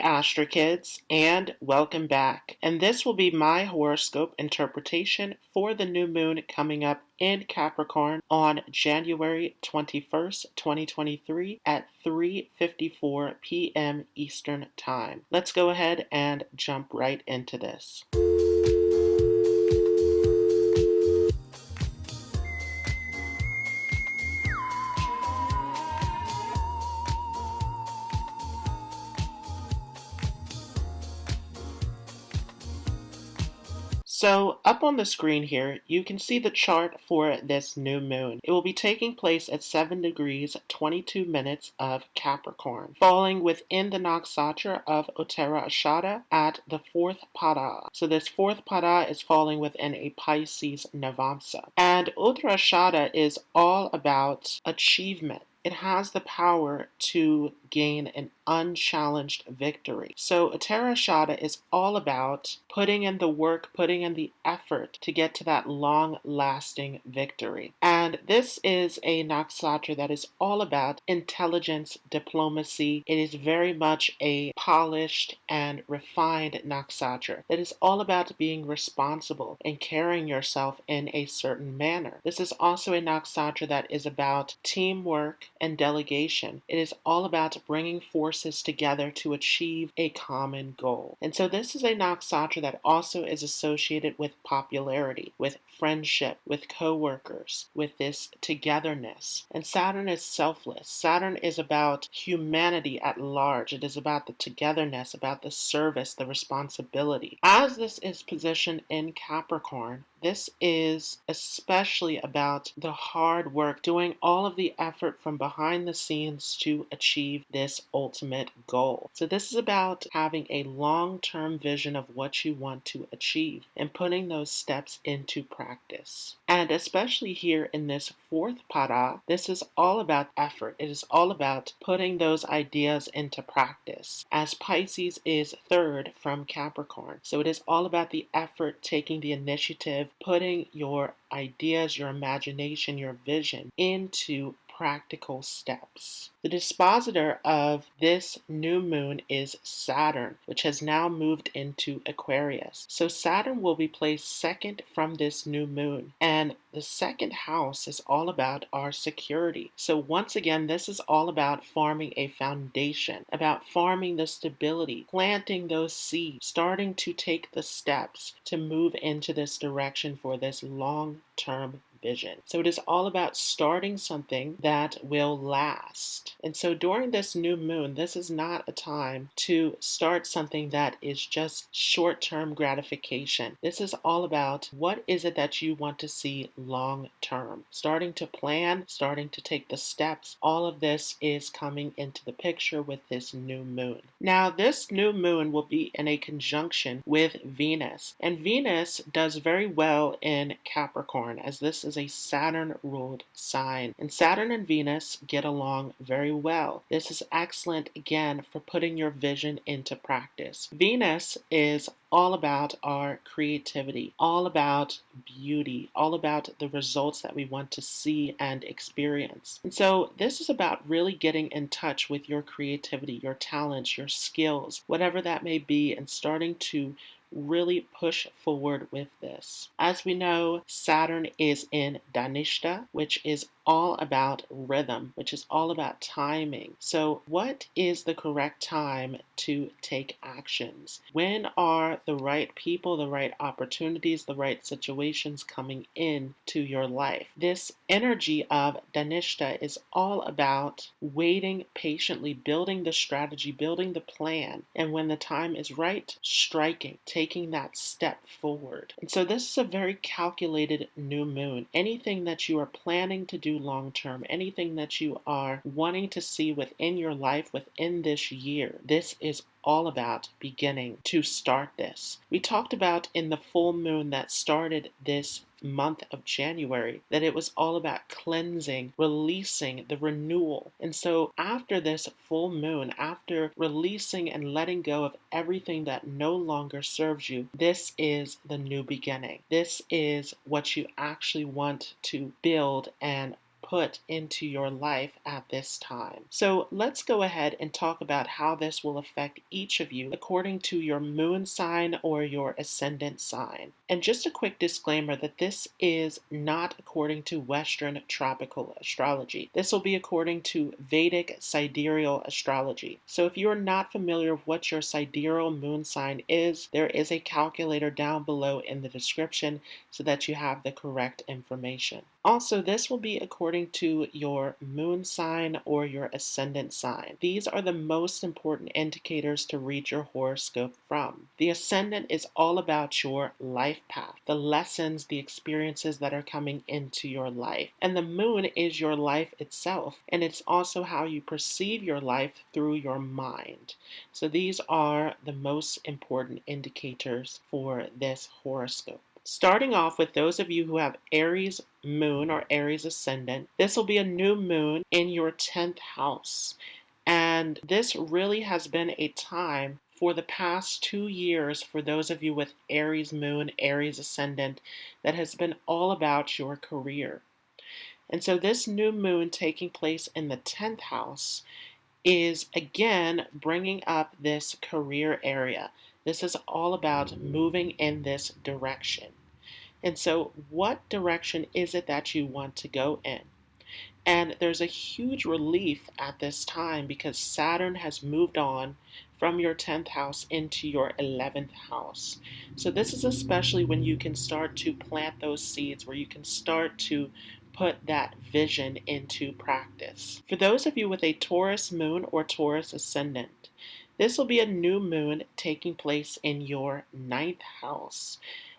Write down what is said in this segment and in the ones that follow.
Astro Kids, and welcome back. And this will be my horoscope interpretation for the new moon coming up in Capricorn on January 21st, 2023 at 3:54 p.m. Eastern Time. Let's go ahead and jump right into this. So up on the screen here, you can see the chart for this new moon. It will be taking place at 7 degrees 22 minutes of Capricorn, falling within the nakshatra of Uttara Ashadha at the 4th pada. So this 4th pada is falling within a Pisces Navamsa. And Uttarashadha is all about achievement. It has the power to gain an unchallenged victory. So Uttara is all about putting in the work, putting in the effort to get to that long-lasting victory. And this is a nakshatra that is all about intelligence, diplomacy. It is very much a polished and refined nakshatra that is all about being responsible and carrying yourself in a certain manner. This is also a nakshatra that is about teamwork and delegation. It is all about bringing forces together to achieve a common goal. And so this is a nakshatra that also is associated with popularity, with friendship, with co-workers, with this togetherness. And Saturn is selfless. Saturn is about humanity at large. It is about the togetherness, about the service, the responsibility. As this is positioned in Capricorn, this is especially about the hard work, doing all of the effort from behind the scenes to achieve this ultimate goal. So this is about having a long-term vision of what you want to achieve and putting those steps into practice. And especially here in this 4th pada, this is all about effort. It is all about putting those ideas into practice, as Pisces is 3rd from Capricorn. So it is all about the effort, taking the initiative, putting your ideas, your imagination, your vision into practical steps. The dispositor of this new moon is Saturn, which has now moved into Aquarius. So Saturn will be placed second from this new moon, and the second house is all about our security. So once again, this is all about farming a foundation, about farming the stability, planting those seeds, starting to take the steps to move into this direction for this long-term vision. So it is all about starting something that will last. And so during this new moon, this is not a time to start something that is just short-term gratification. This is all about what is it that you want to see long-term. Starting to plan, starting to take the steps. All of this is coming into the picture with this new moon. Now, this new moon will be in a conjunction with Venus. And Venus does very well in Capricorn, as this is a Saturn-ruled sign. And Saturn and Venus get along very well. This is excellent, again, for putting your vision into practice. Venus is all about our creativity, all about beauty, all about the results that we want to see and experience. And so this is about really getting in touch with your creativity, your talents, your skills, whatever that may be, and starting to really push forward with this. As we know, Saturn is in Dhanishta, which is all about rhythm, which is all about timing. So what is the correct time to take actions? When are the right people, the right opportunities, the right situations coming in to your life? This energy of Dhanishta is all about waiting patiently, building the strategy, building the plan, and when the time is right, striking, taking that step forward. And so this is a very calculated new moon. Anything that you are planning to do long term, anything that you are wanting to see within your life within this year, this is all about beginning to start this. We talked about in the full moon that started this month of January that it was all about cleansing, releasing, the renewal. And so after this full moon, after releasing and letting go of everything that no longer serves you, this is the new beginning. This is what you actually want to build and put into your life at this time. So let's go ahead and talk about how this will affect each of you according to your moon sign or your ascendant sign. And just a quick disclaimer that this is not according to Western tropical astrology. This will be according to Vedic sidereal astrology. So if you're not familiar with what your sidereal moon sign is, there is a calculator down below in the description so that you have the correct information. Also, this will be according to your moon sign or your ascendant sign. These are the most important indicators to read your horoscope from. The ascendant is all about your life path, the lessons, the experiences that are coming into your life. And the moon is your life itself, and it's also how you perceive your life through your mind. So these are the most important indicators for this horoscope. Starting off with those of you who have Aries moon or Aries ascendant, this will be a new moon in your 10th house. And this really has been a time for the past 2 years for those of you with Aries moon, Aries ascendant, that has been all about your career. And so this new moon taking place in the 10th house is again bringing up this career area. This is all about moving in this direction. And so, what direction is it that you want to go in? And there's a huge relief at this time because Saturn has moved on from your 10th house into your 11th house. So, this is especially when you can start to plant those seeds, where you can start to put that vision into practice. For those of you with a Taurus moon or Taurus ascendant, this will be a new moon taking place in your 9th house.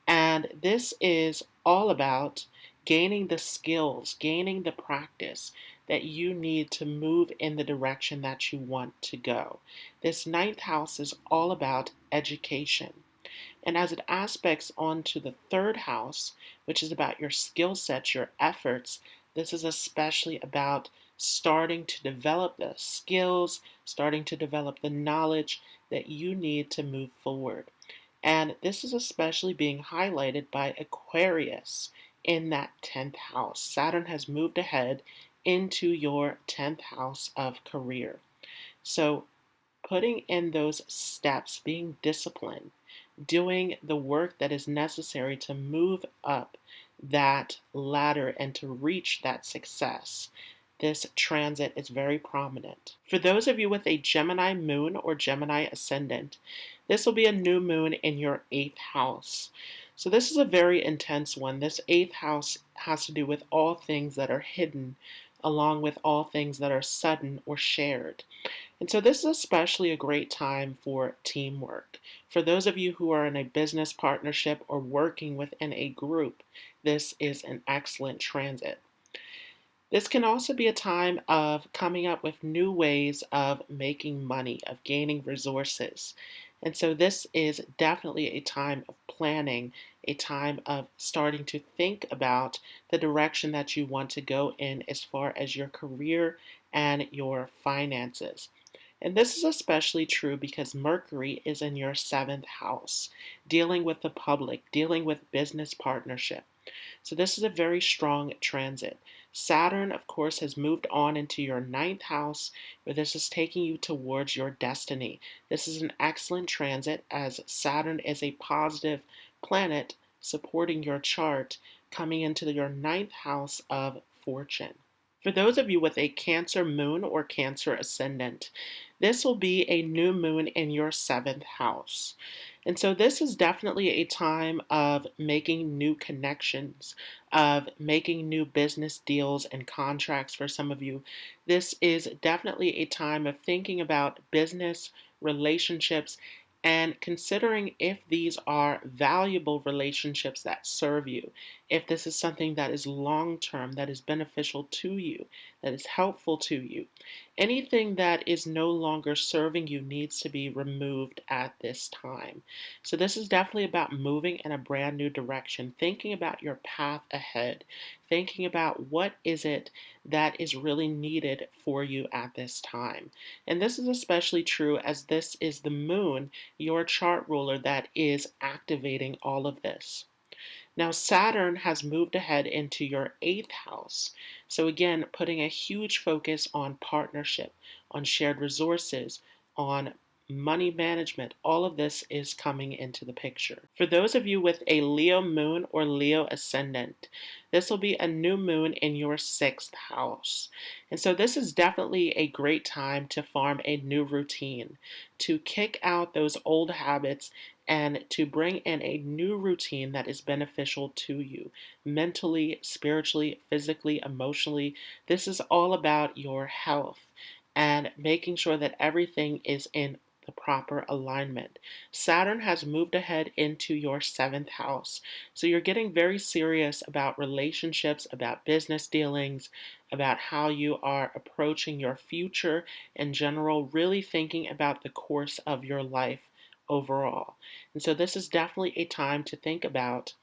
And this is all about gaining the skills, gaining the practice that you need to move in the direction that you want to go. This 9th house is all about education. And as it aspects onto the 3rd house, which is about your skill sets, your efforts, this is especially about starting to develop the skills, starting to develop the knowledge that you need to move forward. And this is especially being highlighted by Aquarius in that 10th house. Saturn has moved ahead into your 10th house of career. So putting in those steps, being disciplined, doing the work that is necessary to move up that ladder and to reach that success. This transit is very prominent. For those of you with a Gemini moon or Gemini ascendant, this will be a new moon in your 8th house. So this is a very intense one. This 8th house has to do with all things that are hidden, along with all things that are sudden or shared. And so this is especially a great time for teamwork. For those of you who are in a business partnership or working within a group, this is an excellent transit. This can also be a time of coming up with new ways of making money, of gaining resources. And so this is definitely a time of planning, a time of starting to think about the direction that you want to go in as far as your career and your finances. And this is especially true because Mercury is in your 7th house, dealing with the public, dealing with business partnership. So this is a very strong transit. Saturn, of course, has moved on into your 9th house, where this is taking you towards your destiny. This is an excellent transit as Saturn is a positive planet supporting your chart, coming into your 9th house of fortune. For those of you with a Cancer moon or Cancer ascendant, this will be a new moon in your 7th house. And so this is definitely a time of making new connections, of making new business deals and contracts for some of you. This is definitely a time of thinking about business, relationships, and considering if these are valuable relationships that serve you, if this is something that is long term, that is beneficial to you, that is helpful to you. Anything that is no longer serving you needs to be removed at this time. So this is definitely about moving in a brand new direction, thinking about your path ahead, thinking about what is it that is really needed for you at this time. And this is especially true as this is the moon, your chart ruler, that is activating all of this. Now, Saturn has moved ahead into your eighth house. So, again, putting a huge focus on partnership, on shared resources, on money management. All of this is coming into the picture. For those of you with a Leo moon or Leo ascendant, this will be a new moon in your sixth house. And so, this is definitely a great time to form a new routine, to kick out those old habits and to bring in a new routine that is beneficial to you mentally, spiritually, physically, emotionally. This is all about your health and making sure that everything is in the proper alignment. Saturn has moved ahead into your seventh house. So you're getting very serious about relationships, about business dealings, about how you are approaching your future in general, really thinking about the course of your life overall. And so this is definitely a time to think about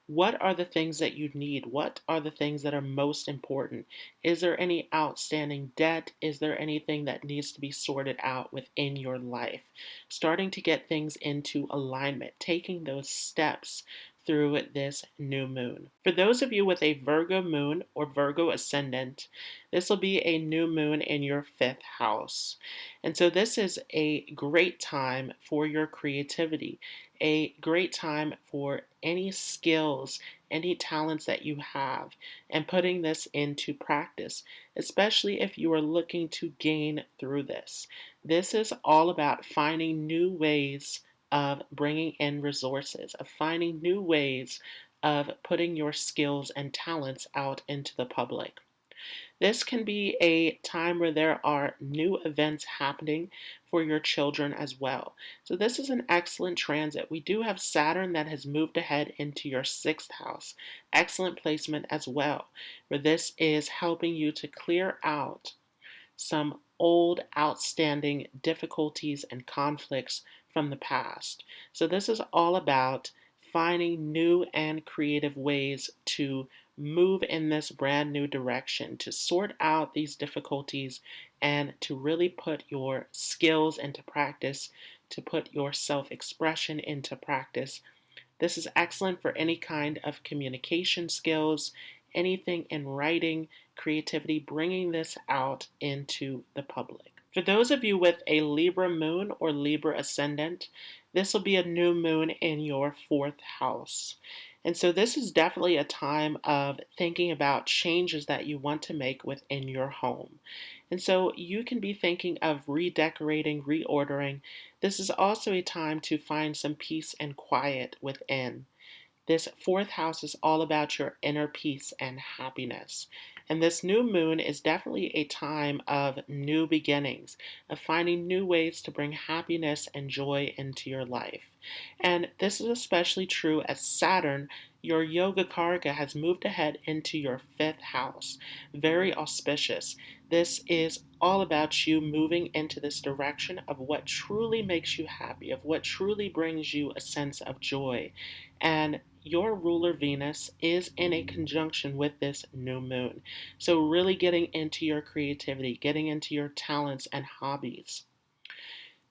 what are the things that you need? What are the things that are most important? Is there any outstanding debt? Is there anything that needs to be sorted out within your life? Starting to get things into alignment, taking those steps through this new moon. For those of you with a Virgo moon or Virgo ascendant, this will be a new moon in your fifth house. And so this is a great time for your creativity, a great time for any skills, any talents that you have, and putting this into practice, especially if you are looking to gain through this. This is all about finding new ways of bringing in resources, of finding new ways of putting your skills and talents out into the public. This can be a time where there are new events happening for your children as well. So, this is an excellent transit. We do have Saturn that has moved ahead into your sixth house. Excellent placement as well, where this is helping you to clear out some old, outstanding difficulties and conflicts from the past. So, this is all about finding new and creative ways to move in this brand new direction, to sort out these difficulties and to really put your skills into practice, to put your self expression into practice. This is excellent for any kind of communication skills, anything in writing, creativity, bringing this out into the public. For those of you with a Libra moon or Libra ascendant, this will be a new moon in your fourth house. And so this is definitely a time of thinking about changes that you want to make within your home. And so you can be thinking of redecorating, reordering. This is also a time to find some peace and quiet within. This fourth house is all about your inner peace and happiness. And this new moon is definitely a time of new beginnings, of finding new ways to bring happiness and joy into your life. And this is especially true as Saturn, your yoga karaka, has moved ahead into your fifth house. Very auspicious. This is all about you moving into this direction of what truly makes you happy, of what truly brings you a sense of joy. And your ruler Venus is in a conjunction with this new moon. So, really getting into your creativity, getting into your talents and hobbies.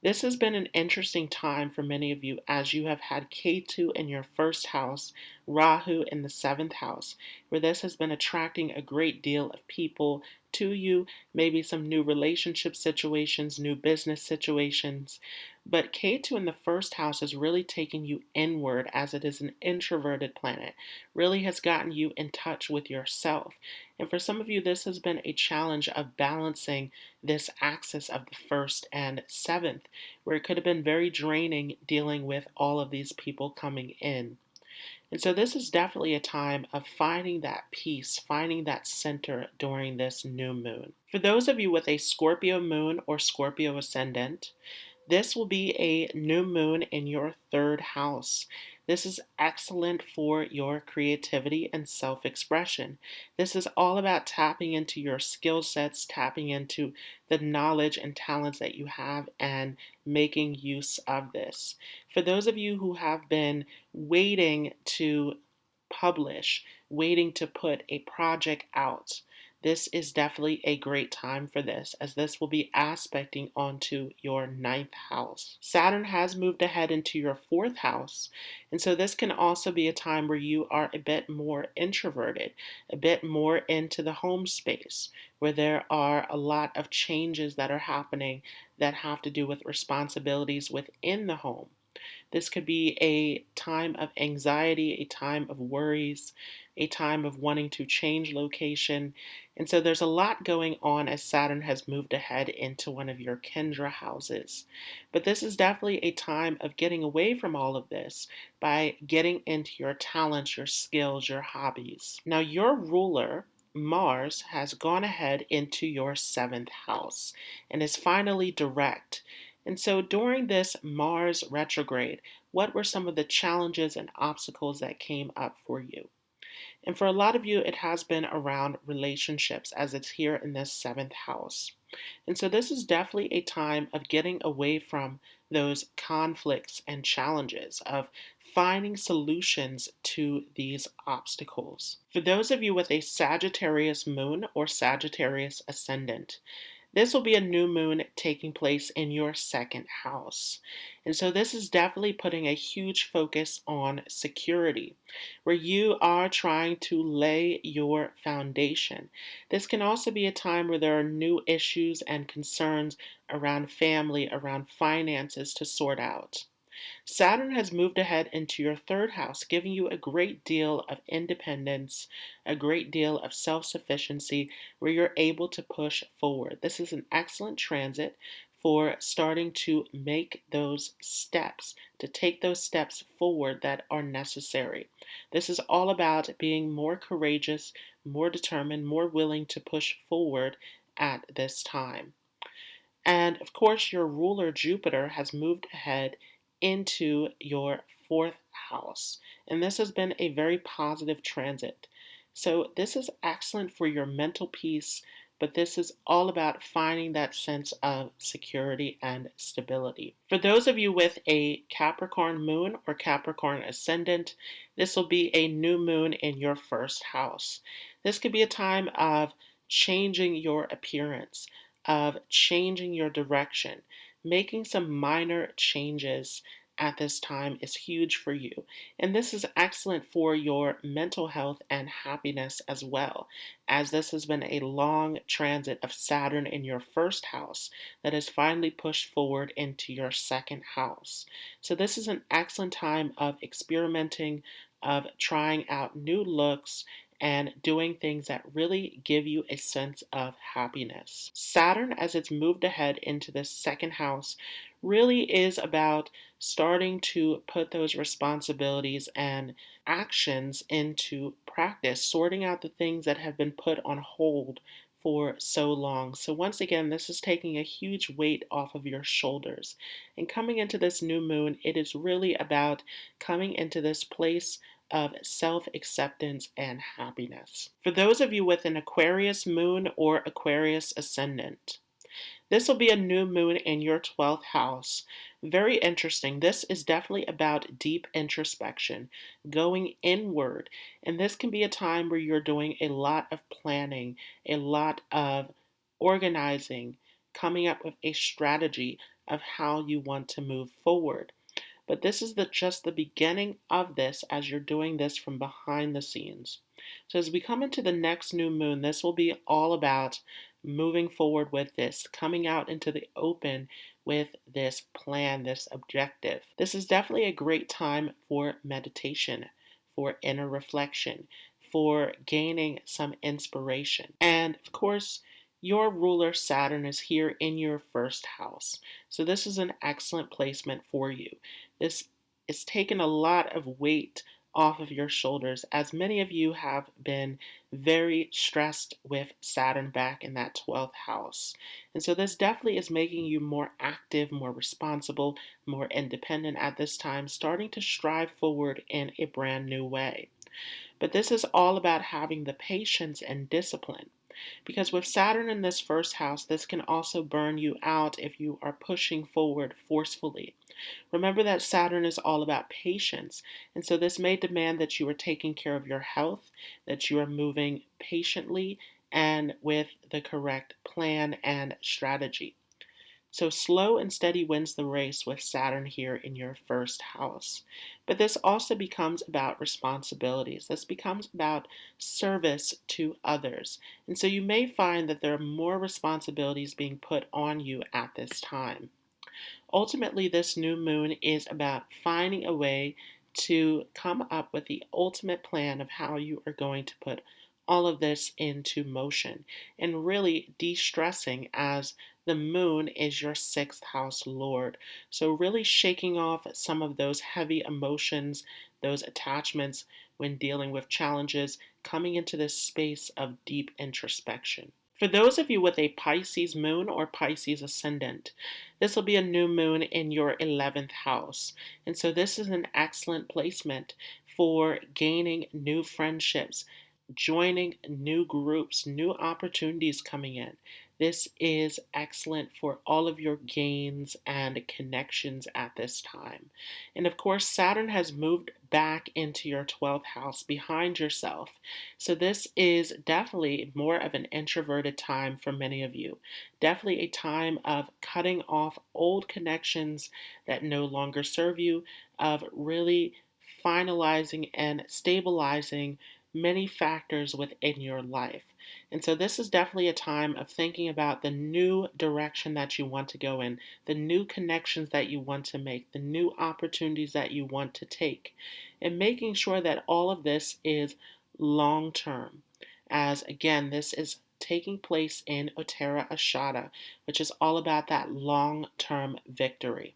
This has been an interesting time for many of you as you have had Ketu in your first house, Rahu in the seventh house, where this has been attracting a great deal of people to you, maybe some new relationship situations, new business situations. But Ketu in the first house is really taking you inward as it is an introverted planet, really has gotten you in touch with yourself. And for some of you, this has been a challenge of balancing this axis of the first and seventh, where it could have been very draining dealing with all of these people coming in. And so this is definitely a time of finding that peace, finding that center during this new moon. For those of you with a Scorpio moon or Scorpio ascendant, this will be a new moon in your third house. This is excellent for your creativity and self expression. This is all about tapping into your skill sets, tapping into the knowledge and talents that you have, and making use of this. For those of you who have been waiting to publish, waiting to put a project out, this is definitely a great time for this, as this will be aspecting onto your ninth house. Saturn has moved ahead into your fourth house, and so this can also be a time where you are a bit more introverted, a bit more into the home space, where there are a lot of changes that are happening that have to do with responsibilities within the home. This could be a time of anxiety, a time of worries, a time of wanting to change location. And so there's a lot going on as Saturn has moved ahead into one of your Kendra houses. But this is definitely a time of getting away from all of this by getting into your talents, your skills, your hobbies. Now, your ruler, Mars, has gone ahead into your seventh house and is finally direct. And so during this Mars retrograde, what were some of the challenges and obstacles that came up for you? And for a lot of you, it has been around relationships as it's here in this seventh house. And so this is definitely a time of getting away from those conflicts and challenges, of finding solutions to these obstacles. For those of you with a Sagittarius moon or Sagittarius ascendant, this will be a new moon taking place in your second house. And so this is definitely putting a huge focus on security, where you are trying to lay your foundation. This can also be a time where there are new issues and concerns around family, around finances to sort out. Saturn has moved ahead into your third house, giving you a great deal of independence, a great deal of self sufficiency, where you're able to push forward. This is an excellent transit for starting to make those steps, to take those steps forward that are necessary. This is all about being more courageous, more determined, more willing to push forward at this time. And of course, your ruler Jupiter has moved ahead into your fourth house. And this has been a very positive transit. So, this is excellent for your mental peace, but this is all about finding that sense of security and stability. For those of you with a Capricorn moon or Capricorn ascendant, this will be a new moon in your first house. This could be a time of changing your appearance, of changing your direction. Making some minor changes at this time is huge for you. And this is excellent for your mental health and happiness as well, as this has been a long transit of Saturn in your first house that has finally pushed forward into your second house. So, this is an excellent time of experimenting, of trying out new looks, and doing things that really give you a sense of happiness. Saturn, as it's moved ahead into this second house, really is about starting to put those responsibilities and actions into practice, sorting out the things that have been put on hold for so long. So, once again, this is taking a huge weight off of your shoulders. And coming into this new moon, it is really about coming into this place of self acceptance and happiness. For those of you with an Aquarius moon or Aquarius ascendant, this will be a new moon in your 12th house. Very interesting. This is definitely about deep introspection, going inward. And this can be a time where you're doing a lot of planning, a lot of organizing, coming up with a strategy of how you want to move forward. But this is just the beginning of this as you're doing this from behind the scenes. So as we come into the next new moon, this will be all about moving forward with this, coming out into the open with this plan, this objective. This is definitely a great time for meditation, for inner reflection, for gaining some inspiration. And of course, your ruler Saturn is here in your first house. So this is an excellent placement for you. This is taking a lot of weight off of your shoulders, as many of you have been very stressed with Saturn back in that 12th house. And so this definitely is making you more active, more responsible, more independent at this time, starting to strive forward in a brand new way. But this is all about having the patience and discipline. Because with Saturn in this first house, this can also burn you out if you are pushing forward forcefully. Remember that Saturn is all about patience, and so this may demand that you are taking care of your health, that you are moving patiently and with the correct plan and strategy. So slow and steady wins the race with Saturn here in your first house. But this also becomes about responsibilities. This becomes about service to others. And so you may find that there are more responsibilities being put on you at this time. Ultimately, this new moon is about finding a way to come up with the ultimate plan of how you are going to put all of this into motion and really de stressing as the moon is your sixth house lord. So, really shaking off some of those heavy emotions, those attachments when dealing with challenges, coming into this space of deep introspection. For those of you with a Pisces moon or Pisces ascendant, this will be a new moon in your 11th house. And so this is an excellent placement for gaining new friendships, joining new groups, new opportunities coming in. This is excellent for all of your gains and connections at this time. And of course, Saturn has moved back into your 12th house behind yourself. So this is definitely more of an introverted time for many of you. Definitely a time of cutting off old connections that no longer serve you, of really finalizing and stabilizing many factors within your life. And so this is definitely a time of thinking about the new direction that you want to go in, the new connections that you want to make, the new opportunities that you want to take, and making sure that all of this is long term. As again, this is taking place in Uttara Ashadha, which is all about that long term victory.